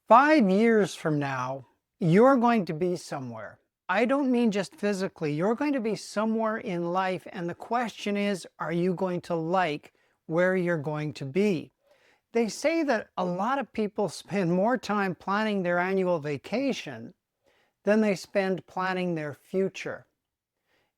5 years from now, you're going to be somewhere. I don't mean just physically, you're going to be somewhere in life. And the question is, are you going to like where you're going to be? They say that a lot of people spend more time planning their annual vacation than they spend planning their future.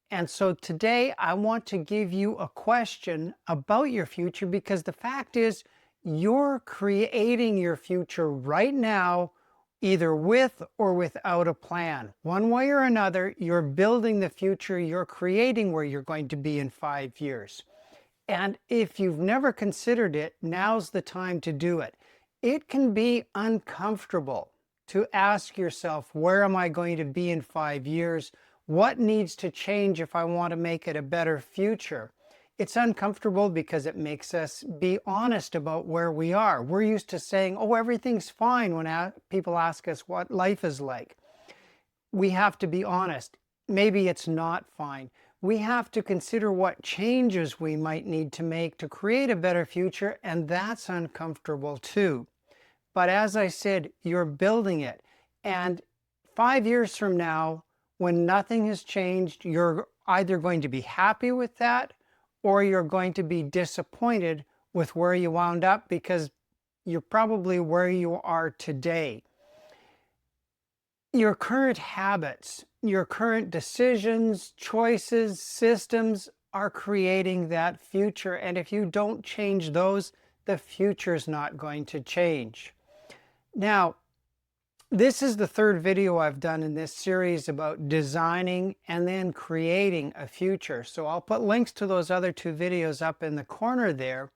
And so today I want to give you a question about your future because the fact is you're creating your future right now, either with or without a plan. One way or another, you're building the future, you're creating where you're going to be in 5 years. And if you've never considered it, now's the time to do it. It can be uncomfortable to ask yourself, where am I going to be in 5 years? What needs to change if I want to make it a better future? It's uncomfortable because it makes us be honest about where we are. We're used to saying, oh, everything's fine when people ask us what life is like. We have to be honest. Maybe it's not fine. We have to consider what changes we might need to make to create a better future, and that's uncomfortable too. But as I said, you're building it. And 5 years from now, when nothing has changed, you're either going to be happy with that or you're going to be disappointed with where you wound up because you're probably where you are today. Your current habits, your current decisions, choices, systems are creating that future. And if you don't change those, the future is not going to change. Now, this is the third video I've done in this series about designing and then creating a future. So I'll put links to those other two videos up in the corner there.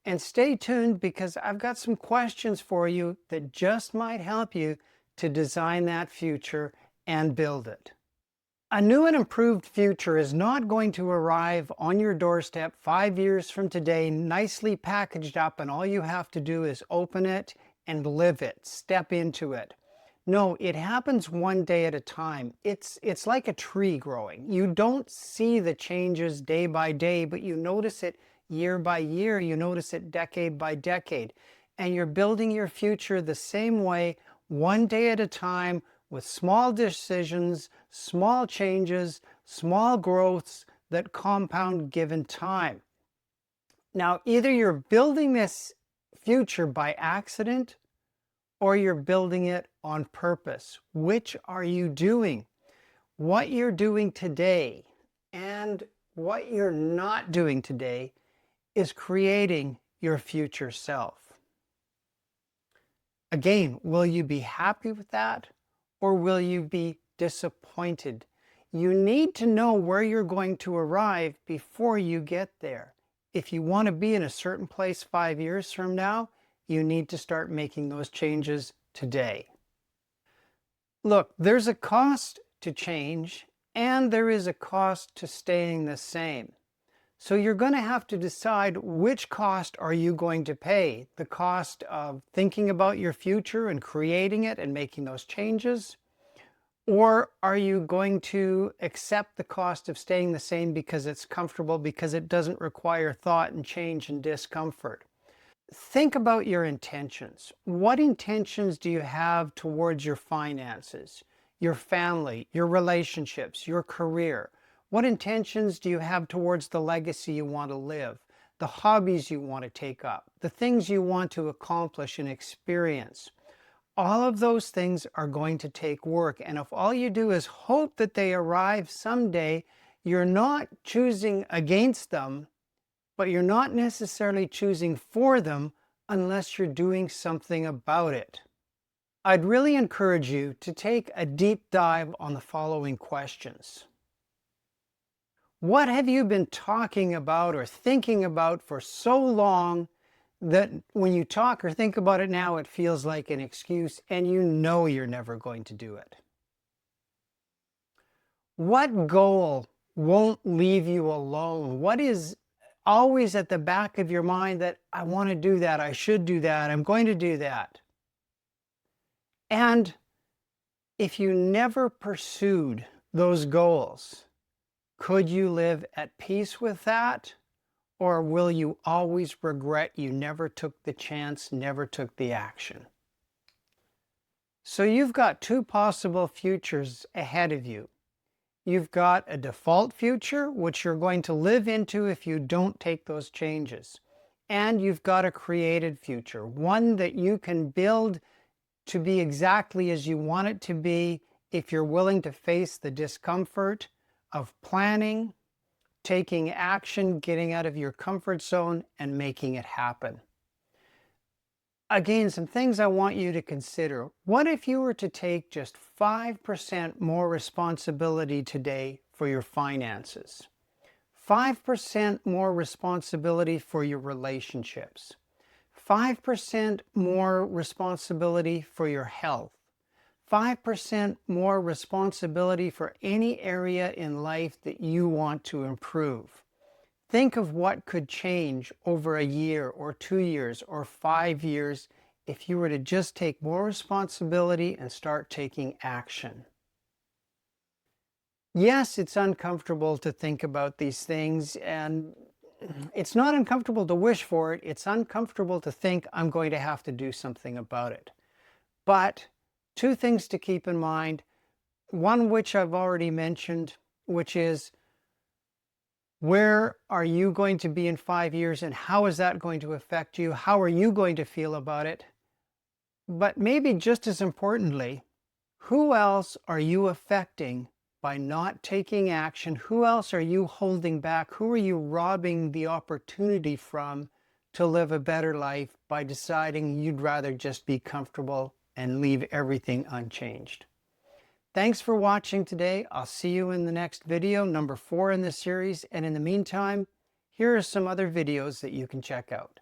And stay tuned because I've got some questions for you that just might help you to design that future and build it. A new and improved future is not going to arrive on your doorstep 5 years from today, nicely packaged up, and all you have to do is open it and live it, step into it. No, it happens one day at a time. It's like a tree growing. You don't see the changes day by day, but you notice it year by year. You notice it decade by decade. And you're building your future the same way, one day at a time, with small decisions, small changes, small growths that compound given time. Now, either you're building this future by accident or you're building it on purpose. Which are you doing? What you're doing today and what you're not doing today is creating your future self. Again, will you be happy with that or will you be disappointed? You need to know where you're going to arrive before you get there. If you want to be in a certain place 5 years from now, you need to start making those changes today. Look, there's a cost to change and there is a cost to staying the same. So you're going to have to decide which cost are you going to pay. The cost of thinking about your future and creating it and making those changes, or are you going to accept the cost of staying the same because it's comfortable, because it doesn't require thought and change and discomfort? Think about your intentions. What intentions do you have towards your finances, your family, your relationships, your career? What intentions do you have towards the legacy you want to live, the hobbies you want to take up, the things you want to accomplish and experience? All of those things are going to take work. And if all you do is hope that they arrive someday, you're not choosing against them, but you're not necessarily choosing for them unless you're doing something about it. I'd really encourage you to take a deep dive on the following questions. What have you been talking about or thinking about for so long that when you talk or think about it now, it feels like an excuse and you know you're never going to do it? What goal won't leave you alone? What is always at the back of your mind that I want to do that, I should do that, I'm going to do that? And if you never pursued those goals, could you live at peace with that? Or will you always regret you never took the chance, never took the action? So you've got two possible futures ahead of you. You've got a default future, which you're going to live into if you don't take those changes. And you've got a created future, one that you can build to be exactly as you want it to be if you're willing to face the discomfort of planning, taking action, getting out of your comfort zone, and making it happen. Again, some things I want you to consider. What if you were to take just 5% more responsibility today for your finances? 5% more responsibility for your relationships? 5% more responsibility for your health? 5% more responsibility for any area in life that you want to improve? Think of what could change over a year or 2 years or 5 years if you were to just take more responsibility and start taking action. Yes, it's uncomfortable to think about these things, and it's not uncomfortable to wish for it. It's uncomfortable to think I'm going to have to do something about it. But two things to keep in mind. One, which I've already mentioned, which is, where are you going to be in 5 years, and how is that going to affect you? How are you going to feel about it? But maybe just as importantly, who else are you affecting by not taking action? Who else are you holding back? Who are you robbing the opportunity from to live a better life by deciding you'd rather just be comfortable and leave everything unchanged? Thanks for watching today. I'll see you in the next video, number 4 in the series. And in the meantime, here are some other videos that you can check out.